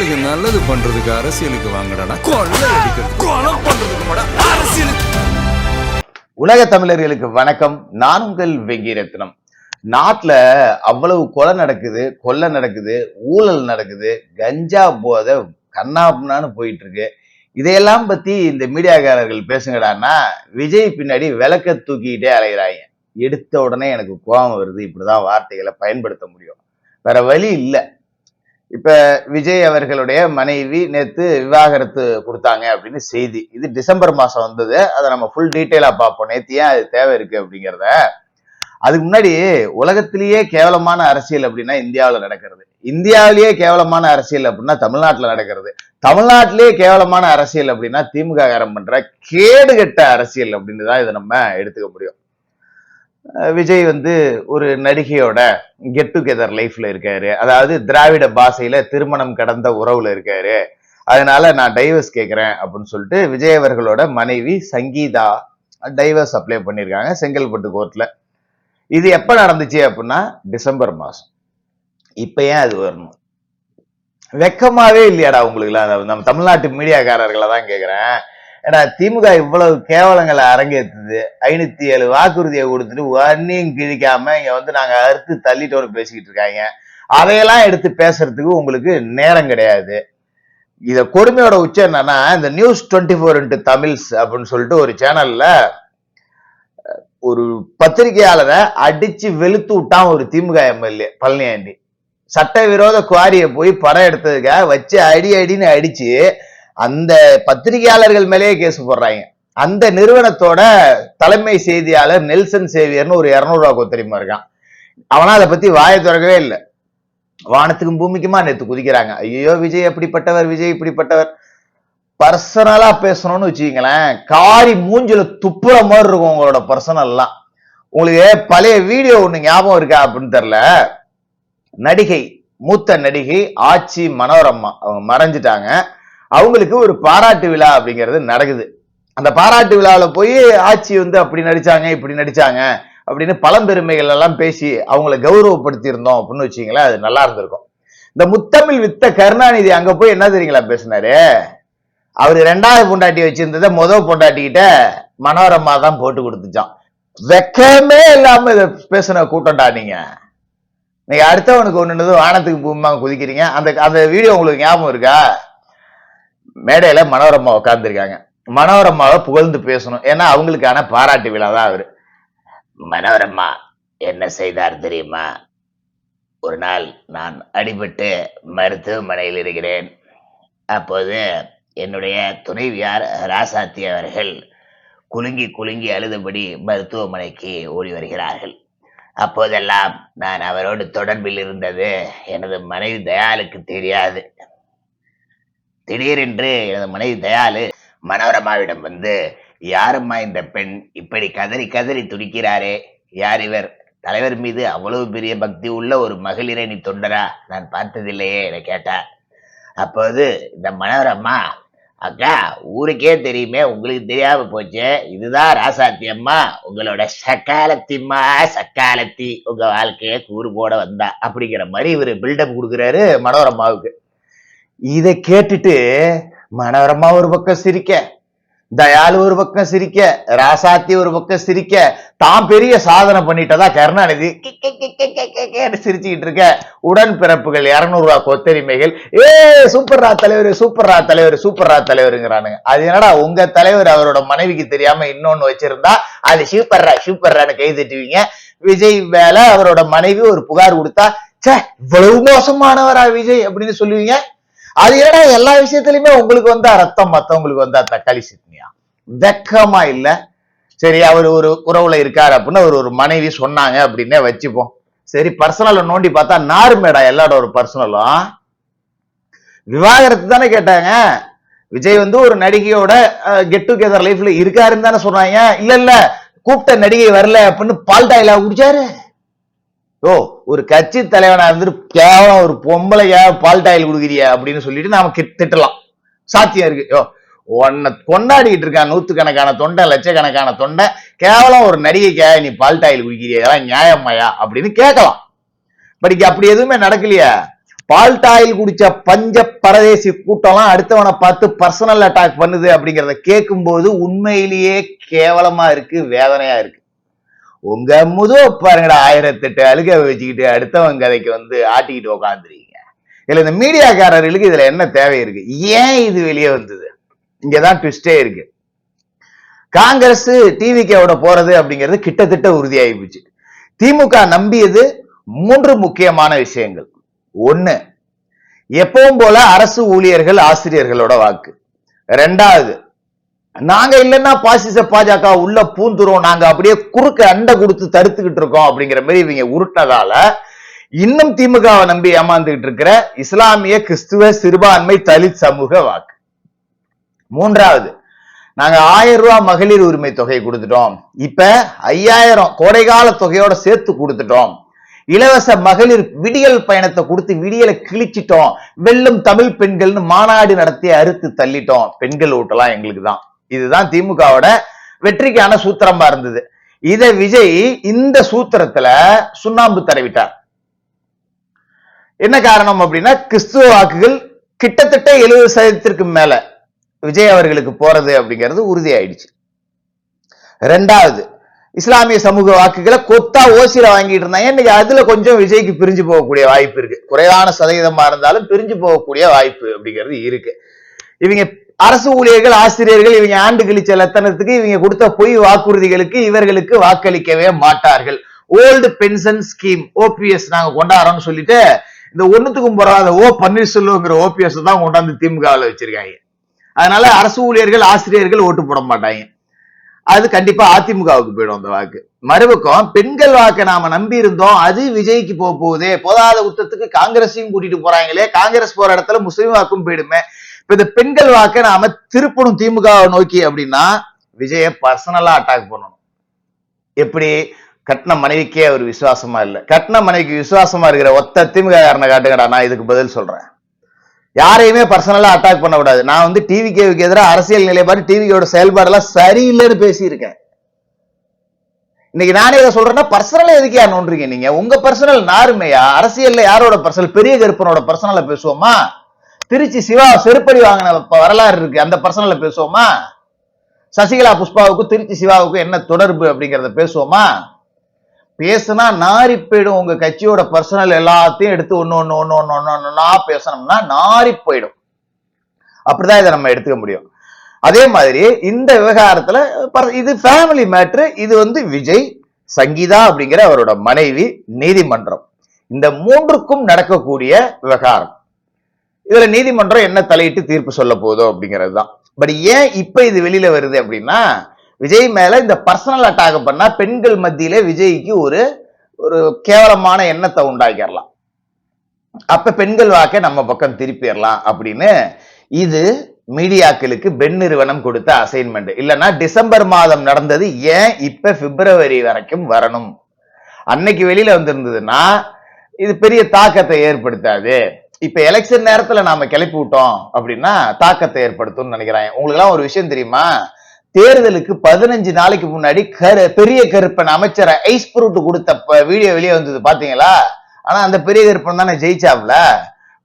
மக்களுக்கு நல்லது பண்றதுக்கு அரசியலுக்கு வாங்கடா, கொலை அடிக்கிறது கொலை பண்றதுக்கு அரசியலுக்கு. உலக தமிழர்களுக்கு வணக்கம். நான் உங்கள் வெங்கிரத்னம். நாட்டுல அவ்வளவு கொலை நடக்குது, கொள்ளை நடக்குது, ஊழல் நடக்குது, கஞ்சா போதை கண்ணாப்புனான்னு போயிட்டு இருக்கு. இதையெல்லாம் பத்தி இந்த மீடியாக்காரர்கள் பேசுங்கடான்னா விஜய் பின்னாடி விளக்க தூக்கிக்கிட்டே அலைகிறாங்க. எடுத்த உடனே எனக்கு கோபம் வருது. இப்படிதான் வார்த்தைகளை பயன்படுத்த முடியும், வேற வழி இல்லை. இப்ப விஜய் அவர்களுடைய மனைவி நேத்து விவாகரத்து கொடுத்தாங்க அப்படின்னு செய்தி. இது டிசம்பர் மாசம் வந்தது. அதை நம்ம ஃபுல் டீட்டெயிலா பார்ப்போம். நேத்து ஏன் அது தேவை இருக்கு அப்படிங்கிறத. அதுக்கு முன்னாடி உலகத்திலேயே கேவலமான அரசியல் அப்படின்னா இந்தியாவில் நடக்கிறது, இந்தியாவிலேயே கேவலமான அரசியல் அப்படின்னா தமிழ்நாட்டில் நடக்கிறது, தமிழ்நாட்டிலேயே கேவலமான அரசியல் அப்படின்னா திமுக காரம் பண்ற கேடுகட்ட அரசியல் அப்படின்னு தான் இதை நம்ம எடுத்துக்க முடியும். விஜய் ஒரு நடிகையோட கெட் டுகெதர் லைஃப்ல இருக்காரு. அதாவது திராவிட பாஷையில திருமணம் கடந்த உறவுல இருக்காரு. அதனால நான் டைவர்ஸ் கேட்கிறேன் அப்படின்னு சொல்லிட்டு விஜய் அவர்களோட மனைவி சங்கீதா டைவர்ஸ் அப்ளை பண்ணியிருக்காங்க செங்கல்பட்டு கோர்ட்ல. இது எப்ப நடந்துச்சு அப்படின்னா டிசம்பர் மாசம். இப்ப ஏன் அது வரணும்? வெக்கமாவே இல்லையாடா உங்களுக்குலாம்? நம்ம தமிழ்நாட்டு மீடியாக்காரர்களை தான் கேட்கிறேன். ஏன்னா திமுக இவ்வளவு கேவலங்களை அரங்கேற்றுது. 507 வாக்குறுதியை கொடுத்துட்டு ஒன்னையும் கிழிக்காம இங்க நாங்க அறுத்து தள்ளிட்டோன்னு பேசிக்கிட்டு இருக்காங்க. அதையெல்லாம் எடுத்து பேசுறதுக்கு உங்களுக்கு நேரம் கிடையாது. இத கொடுமையோட உச்சம் என்னன்னா, இந்த நியூஸ் 24 தமிழ்ஸ் அப்படின்னு சொல்லிட்டு ஒரு சேனல்ல ஒரு பத்திரிகையாளரை அடிச்சு வெளுத்து விட்டான் ஒரு திமுக எம்எல்ஏ பழனியாண்டி. சட்டவிரோத குவாரியை போய் படம் எடுத்ததுக்காக வச்சு அடின்னு அடிச்சு அந்த பத்திரிகையாளர்கள் மேலேயே கேஸ் போடுறாங்க. அந்த நிறுவனத்தோட தலைமை செய்தியாளர் நெல்சன் சேவியர்னு ஒரு 200 ரூபா கொத்தரிமா இருக்கான். அவனா அதை பத்தி வாயை திறக்கவே இல்லை. வானத்துக்கும் பூமிக்குமா நேத்து குதிக்கிறாங்க. ஐயோ விஜய் அப்படிப்பட்டவர், விஜய் இப்படிப்பட்டவர். பர்சனலா பேசணும்னு வச்சுக்கீங்களேன், காரி மூஞ்சில துப்புற மாதிரி இருக்கும் உங்களோட பர்சனல்லாம். உங்களுக்கு பழைய வீடியோ ஒண்ணு ஞாபகம் இருக்கா அப்படின்னு தெரியல. நடிகை, மூத்த நடிகை ஆச்சி மனோரமா அவங்க மறைஞ்சிட்டாங்க. அவங்களுக்கு ஒரு பாராட்டு விழா அப்படிங்கிறது நடக்குது. அந்த பாராட்டு விழாவில் போய் ஆட்சி அப்படி நடிச்சாங்க இப்படி நடிச்சாங்க அப்படின்னு பழம்பெருமைகள் எல்லாம் பேசி அவங்களை கௌரவப்படுத்தி இருந்தோம் அப்படின்னு வச்சுங்களேன், அது நல்லா இருந்திருக்கும். இந்த முத்தமிழ் வித்த கருணாநிதி அங்க போய் என்ன தெரியுங்களா பேசினாரு? அவரு 2வது பொண்டாட்டி வச்சிருந்ததை பொண்டாட்டிக்கிட்ட மனோரமா தான் போட்டு கொடுத்துச்சான். வெக்கமே இல்லாம இதை பேசின கூட்டம்டா நீங்க. நீங்க அடுத்தவனுக்கு ஒண்ணுனது வானத்துக்கு பூமியாக குதிக்கிறீங்க. அந்த வீடியோ உங்களுக்கு ஞாபகம் இருக்கா? மேடையில மனோரமா உட்கார்ந்துருக்காங்க. மனோரமாவை புகழ்ந்து பேசணும், ஏன்னா அவங்களுக்கான பாராட்டு விழா தான் அவரு. மனோரமா என்ன செய்தார் தெரியுமா? ஒரு நாள் நான் அடிபட்டு மருத்துவமனையில் இருக்கிறேன். அப்போது என்னுடைய துணைவியார் ராசாத்தி அவர்கள் குலுங்கி குலுங்கி அழுதபடி மருத்துவமனைக்கு ஓடி வருகிறார்கள். அப்போதெல்லாம் நான் அவரோடு தொடர்பில் இருந்தது எனது மனைவி தயாளுக்கு தெரியாது. திடீரென்று எனது மனைவி தயாளு மனோரமாவிடம் யாரம்மா இந்த பெண் இப்படி கதறி கதறி துடிக்கிறாரே, யார் இவர்? தலைவர் மீது அவ்வளவு பெரிய பக்தி உள்ள ஒரு மகளிரை நீ தொண்டரா? நான் பார்த்ததில்லையே என கேட்டார். அப்போது இந்த மனோரமா, அக்கா ஊருக்கே தெரியுமே, உங்களுக்கு தெரியாம போச்சு, இதுதான் ராசாத்தி அம்மா, உங்களோட சக்காலத்திம்மா, சக்காலத்தி, உங்க வாழ்க்கைய கூறு போட வந்தா அப்படிங்கிற மாதிரி இவர் பில்டப் கொடுக்குறாரு மனோரமாவுக்கு. இதை கேட்டுட்டு மனோரமா ஒரு பக்கம் சிரிக்க, தயாளு ஒரு பக்கம் சிரிக்க, ராசாத்தி ஒரு பக்கம் சிரிக்க, தான் பெரிய சாதனை பண்ணிட்டதா கருணாநிதி சிரிச்சுக்கிட்டு இருக்க. உடன்பிறப்புகள் 200 ரூபா கொத்தரிமைகள், சூப்பர்ரா தலைவர், சூப்பர்ரா தலைவர், சூப்பர்ரா தலைவருங்கிறானுங்க. அது என்னடா உங்க தலைவர் அவரோட மனைவிக்கு தெரியாம இன்னொன்னு வச்சிருந்தா அது சூப்பர்ரா சூப்பர்ரான்னு கை தட்டுவீங்க. விஜய் மேல அவரோட மனைவி ஒரு புகார் கொடுத்தா, சே இவ்வளவு மோசமானவரா விஜய் அப்படின்னு சொல்லுவீங்க. அது ஏன்னா எல்லா விஷயத்திலுமே உங்களுக்கு ரத்தம், மத்தவங்களுக்கு தக்காளி சட்னியா? வெக்கமா இல்ல? சரி, அவர் ஒரு உறவுல இருக்காரு அப்படின்னு ஒரு மனைவி சொன்னாங்க அப்படின்னே வச்சுப்போம். சரி, பர்சனல் நோண்டி பார்த்தா நார்மேடா எல்லாரோட ஒரு பர்சனலும். விவாகரத்து தானே கேட்டாங்க. விஜய் ஒரு நடிகையோட கெட் டுகெதர் லைஃப்ல இருக்காருன்னு தானே சொன்னாங்க. இல்ல கூப்பிட்ட நடிகை வரல அப்படின்னு பால் டாயிலா குடிச்சாரு. ஒரு கட்சி தலைவனா கேவலம் ஒரு பொம்பளையா பால் டாயில் கொடுக்குறியா அப்படின்னு சொல்லிட்டு நாம திட்டலாம், சாத்தியம் இருக்கு. உன்னை கொண்டாடிக்கிட்டு இருக்கான் நூத்துக்கணக்கான தொண்டை, லட்சக்கணக்கான தொண்டை, கேவலம் ஒரு நடிகைக்காக நீ பால் டாயில் குடிக்கிறியா, இதெல்லாம் நியாயமாயா அப்படின்னு கேட்கலாம். பட் அப்படி எதுவுமே நடக்கலையா? பால்டாயில் குடிச்ச பஞ்ச பரதேசி கூட்டம்லாம் அடுத்தவனை பார்த்து பர்சனல் அட்டாக் பண்ணுது அப்படிங்கறத கேட்கும் போது உண்மையிலேயே கேவலமா இருக்கு, வேதனையா இருக்கு. உங்க முதுவ பாருங்கடா, 1008 அழுக வச்சுக்கிட்டு அடுத்தவங்க கதைக்கு ஆட்டிக்கிட்டு உக்காந்துருக்கீங்க. இதுல இந்த மீடியாக்காரர்களுக்கு இதுல என்ன தேவை இருக்கு? ஏன் இது வெளியே வந்தது? இங்கதான் ட்விஸ்டே இருக்கு. காங்கிரஸ் டிவிகேவோட போறது அப்படிங்கிறது கிட்டத்தட்ட உறுதியாகி போச்சு. திமுக நம்பியது 3 முக்கியமான விஷயங்கள். 1, எப்பவும் போல அரசு ஊழியர்கள் ஆசிரியர்களோட வாக்கு. 2வது, நாங்க இல்லைன்னா பாசிச பாஜக உள்ள பூந்துரும், நாங்க அப்படியே குறுக்க அண்டை கொடுத்து தடுத்துக்கிட்டு இருக்கோம் அப்படிங்கிற மாதிரி இவங்க உருட்டதால இன்னும் திமுகவை நம்பி ஏமாந்துகிட்டு இருக்கிற இஸ்லாமிய கிறிஸ்துவ சிறுபான்மை தலித் சமூக வாக்கு. 3வது, நாங்க 1000 ரூபாய் மகளிர் உரிமை தொகை கொடுத்துட்டோம், இப்ப 5000 கோடைகால தொகையோட சேர்த்து கொடுத்துட்டோம், இலவச மகளிர் விடியல் பயணத்தை கொடுத்து விடியலை கிழிச்சிட்டோம், வெல்லும் தமிழ் பெண்கள்னு மாநாடு நடத்தி அறுத்து தள்ளிட்டோம், பெண்கள் ஓட்டலாம் எங்களுக்கு தான். இதுதான் திமுகவோட வெற்றிக்கான சூத்திரமா இருந்தது. இத விஜய் இந்த சூத்திரத்துல சுண்ணாம்பு தடவிட்டார். என்ன காரணம் அப்படின்னா, கிறிஸ்துவ வாக்குகள் கிட்டத்தட்ட 70% மேல விஜய் அவர்களுக்கு போறது அப்படிங்கிறது உறுதியாயிடுச்சு. 2வது, இஸ்லாமிய சமூக வாக்குகளை கொத்தா ஓசியில வாங்கிட்டு இருந்தாங்க. இன்னைக்கு அதுல கொஞ்சம் விஜய்க்கு பிரிஞ்சு போகக்கூடிய வாய்ப்பு இருக்கு. குறைவான சதவீதமா இருந்தாலும் பிரிஞ்சு போகக்கூடிய வாய்ப்பு அப்படிங்கிறது இருக்கு. இவங்க அரசு ஊழியர்கள் ஆசிரியர்கள் இவங்க ஆண்டு கழிச்ச லத்தனத்துக்கு இவங்க கொடுத்த பொய் வாக்குறுதிகளுக்கு இவர்களுக்கு வாக்களிக்கவே மாட்டார்கள். ஓல்டு பென்ஷன் ஸ்கீம் ஓபிஎஸ் நாங்க கொண்டாடுறோம்னு சொல்லிட்டு இந்த ஒண்ணுத்துக்கும் போறாத பன்னீர்செல்வங்கிற ஓபிஎஸ் தான் கொண்டாந்து திமுகவில் வச்சிருக்காங்க. அதனால அரசு ஊழியர்கள் ஆசிரியர்கள் ஓட்டு போட மாட்டாங்க. அது கண்டிப்பா அதிமுகவுக்கு போயிடும் அந்த வாக்கு. மறுபக்கம் பெண்கள் வாக்கை நாம நம்பி இருந்தோம், அது விஜய்க்கு போக போகுதே, போதாத குத்தத்துக்கு காங்கிரஸையும் கூட்டிட்டு போறாங்களே, காங்கிரஸ் போற இடத்துல முஸ்லீம் வாக்கும் போயிடுமே, இப்ப இந்த பெண்கள் வாக்கை நாம திருப்பணும் திமுகவை நோக்கி அப்படின்னா விஜய பர்சனலா அட்டாக் பண்ணணும். எப்படி? கட்டின மனைவிக்கே அவர் விசுவாசமா இல்ல. கட்டின மனைவிக்கு விசுவாசமா இருக்கிற ஒத்த திமுக காரனை காட்டுங்கடா, நான் இதுக்கு பதில் சொல்றேன். யாரையுமே பர்சனலா அட்டாக் பண்ண கூடாது. நான் டிவிகேவுக்கு எதிராக அரசியல் நிலைப்பாடு டிவிகேவோட செயல்பாடு எல்லாம் சரியில்லைன்னு பேசியிருக்கேன். இன்னைக்கு நானே இதை சொல்றேன்னா பர்சனலா எதுக்கு யார் நோன்றீங்க? நீங்க உங்க பர்சனல் நாருமையா? அரசியல்ல யாரோட பர்சனல்? பெரிய கருப்பனோட பர்சனல பேசுவோமா? திருச்சி சிவா செருப்படி வாங்கின வரலாறு இருக்கு, அந்த பர்சனல பேசுவோமா? சசிகலா புஷ்பாவுக்கும் திருச்சி சிவாவுக்கும் என்ன தொடர்பு அப்படிங்கறத பேசுவோமா? பேசுனா நாரி போயிடும். உங்க கட்சியோட பர்சனல் எல்லாத்தையும் எடுத்து ஒன்னு பேசணும்னா நாரி போயிடும். அப்படிதான் இதை நம்ம எடுத்துக்க முடியும். அதே மாதிரி இந்த விவகாரத்துல இது ஃபேமிலி மேட்ரு. இது விஜய், சங்கீதா அப்படிங்கிற அவரோட மனைவி, நீதிமன்றம், இந்த 3க்கும் நடக்கக்கூடிய விவகாரம். இதுல நீதிமன்றம் என்ன தலையிட்டு தீர்ப்பு சொல்ல போதோ அப்படிங்கிறது தான். பட் ஏன் இப்ப இது வெளியில வருது அப்படின்னா, விஜய் மேல இந்த பர்சனல் அட்டாக் பண்ணா பெண்கள் மத்தியில விஜய்க்கு ஒரு கேவலமான எண்ணத்தை உண்டாக்கிடலாம். அப்ப பெண்கள் வாக்கை நம்ம பக்கம் திருப்பிடலாம் அப்படின்னு இது மீடியாக்களுக்கு பெண் நிறுவனம் கொடுத்த அசைன்மெண்ட். இல்லைன்னா டிசம்பர் மாதம் நடந்தது ஏன் இப்ப பிப்ரவரி வரைக்கும் வரணும்? அன்னைக்கு வெளியில வந்திருந்ததுன்னா இது பெரிய தாக்கத்தை ஏற்படுத்தாது. இப்ப எலெக்ஷன் நேரத்துல நாம கிளப்பி விட்டோம் அப்படின்னா தாக்கத்தை ஏற்படுத்தும்னு நினைக்கிறேன். உங்களுக்கு எல்லாம் ஒரு விஷயம் தெரியுமா? தேர்தலுக்கு 15 நாளைக்கு முன்னாடி பெரிய கருப்பன் அமைச்சரை ஐஸ் ஃப்ரூட் கொடுத்த வீடியோ வெளியே வந்தது பாத்தீங்களா? ஆனா அந்த பெரிய கருப்பன் தானே ஜெயிச்சாப்ல.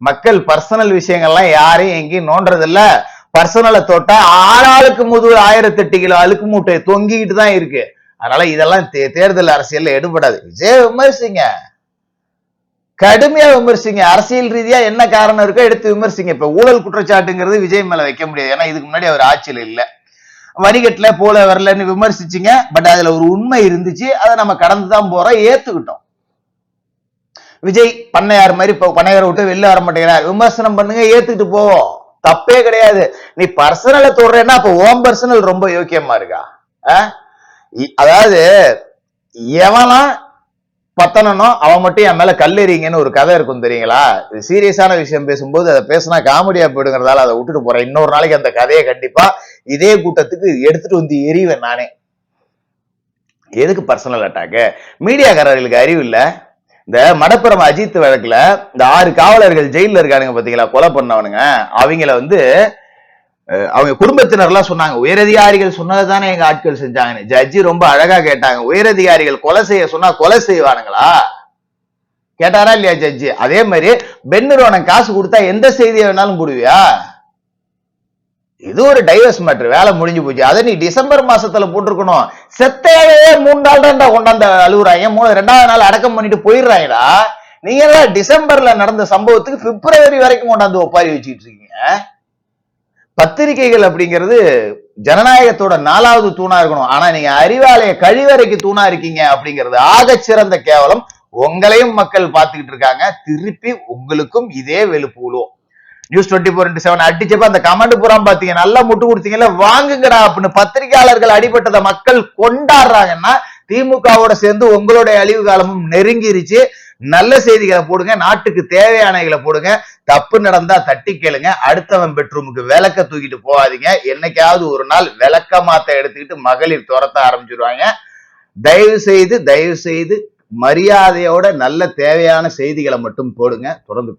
மக்கள் பர்சனல் விஷயங்கள்லாம் யாரையும் எங்கேயும் நோன்றது இல்ல. பர்சனலை தொட்டா ஆளாளுக்கு முதுகு 1008 கிலோ அழுக்கு மூட்டை தொங்கிக்கிட்டு தான் இருக்கு. அதனால இதெல்லாம் தேர்தல் அரசியல்ல எடுபடாது. விஜய் விமர்சிங்க, கடுமையா விமர்சிங்க. அரசியல் ரீதியா என்ன காரணம் இருக்கோ எடுத்து விமர்சிங்க. இப்ப ஊழல் குற்றச்சாட்டுங்கிறது விஜய் மேல வைக்க முடியாது. ஏன்னா இதுக்கு முன்னாடி அவர் ஆட்சியில் இல்ல, வரிகட்டுல போல வரலன்னு விமர்சிச்சிங்க. பட் அதுல ஒரு உண்மை இருந்துச்சு, அதை நம்ம கடந்துதான் போறோம், ஏத்துக்கிட்டோம். விஜய் பண்ணையார் மாதிரி பண்ணையாரை விட்டு வெளில வர மாட்டேங்கிறார், விமர்சனம் பண்ணுங்க, ஏத்துக்கிட்டு போவோம், தப்பே கிடையாது. நீ பர்சனலை தொடுறேன்னா அப்ப ஓம் பர்சனல் ரொம்ப யோக்கியமா இருக்கா? அதாவது எவனா பத்தனோ அவன் மட்டும் என் மேல கல்லெறிங்கன்னு ஒரு கதை இருக்கும் தெரியுங்களா? சீரியஸான விஷயம் பேசும்போது அதை பேசினா காமெடியா போயிடுங்கிறதால அதை விட்டுட்டு போறேன். இன்னொரு நாளைக்கு அந்த கதையை கண்டிப்பா இதே கூட்டத்துக்கு எடுத்துட்டு எரிவேன் நானே. எதுக்கு பர்சனல் அட்டாக்கு? மீடியாக்காரர்களுக்கு அறிவு இல்ல. இந்த மடப்புறம் அஜித் வழக்குல இந்த 6 காவலர்கள் ஜெயில இருக்கானுங்க பாத்தீங்களா, கொலை பண்ணவனுங்க, அவங்கள அவங்க குடும்பத்தினர் எல்லாம் சொன்னாங்க, உயரதிகாரிகள் சொன்னதுதானே எங்க ஆட்கள் செஞ்சாங்கன்னு. ஜட்ஜி ரொம்ப அழகா கேட்டாங்க, உயரதிகாரிகள் கொலை செய்ய சொன்னா கொலை செய்வானுங்களா? கேட்டாரா இல்லையா ஜட்ஜி? அதே மாதிரி பென் நிறுவனம் காசு கொடுத்தா எந்த செய்தியை வேணாலும் போடுவியா? இது ஒரு டைவர்ஸ் மேட்டர், வேலை முடிஞ்சு போச்சு. அதை நீ டிசம்பர் மாசத்துல போட்டிருக்கணும். செத்தையாவே 3 நாள் தான் கொண்டாந்து அழுகுறாங்க, 2வது நாள் அடக்கம் பண்ணிட்டு போயிடுறாங்கடா. நீங்க டிசம்பர்ல நடந்த சம்பவத்துக்கு பிப்ரவரி வரைக்கும் கொண்டாந்து ஒப்பாரி வச்சுக்கிட்டு இருக்கீங்க. பத்திரிகைகள் அப்படிங்கிறது ஜனநாயகத்தோட 4வது தூணா இருக்கணும். ஆனா நீங்க அறிவாலய கழிவறைக்கு தூணா இருக்கீங்க அப்படிங்கிறது ஆக சிறந்த கேவலம். உங்களையும் மக்கள் பார்த்துக்கிட்டு இருக்காங்க. திருப்பி உங்களுக்கும் இதே வெளுப்பு விழுவும். நியூஸ் 24/7 அடிச்சப்ப அந்த கமெண்ட் பூரா பாத்தீங்க, நல்லா முட்டு கொடுத்தீங்கல்ல, வாங்குங்கடா அப்படின்னு பத்திரிகையாளர்கள் அடிபட்டதை மக்கள் கொண்டாடுறாங்கன்னா திமுகவோட சேர்ந்து உங்களுடைய அழிவு காலமும் நெருங்கிருச்சு. நல்ல செய்திகளை போடுங்க, நாட்டுக்கு தேவையானகளை போடுங்க. தப்பு நடந்தா தட்டி கேளுங்க. அடுத்தவன் பெட்ரூமுக்கு விளக்க தூக்கிட்டு போகாதீங்க. என்னைக்காவது ஒரு நாள் விளக்க மாத்த எடுத்துக்கிட்டு மகளிர் துரத்த ஆரம்பிச்சிருவாங்க. தயவு செய்து மரியாதையோட நல்ல தேவையான செய்திகளை மட்டும் போடுங்க. தொடர்ந்து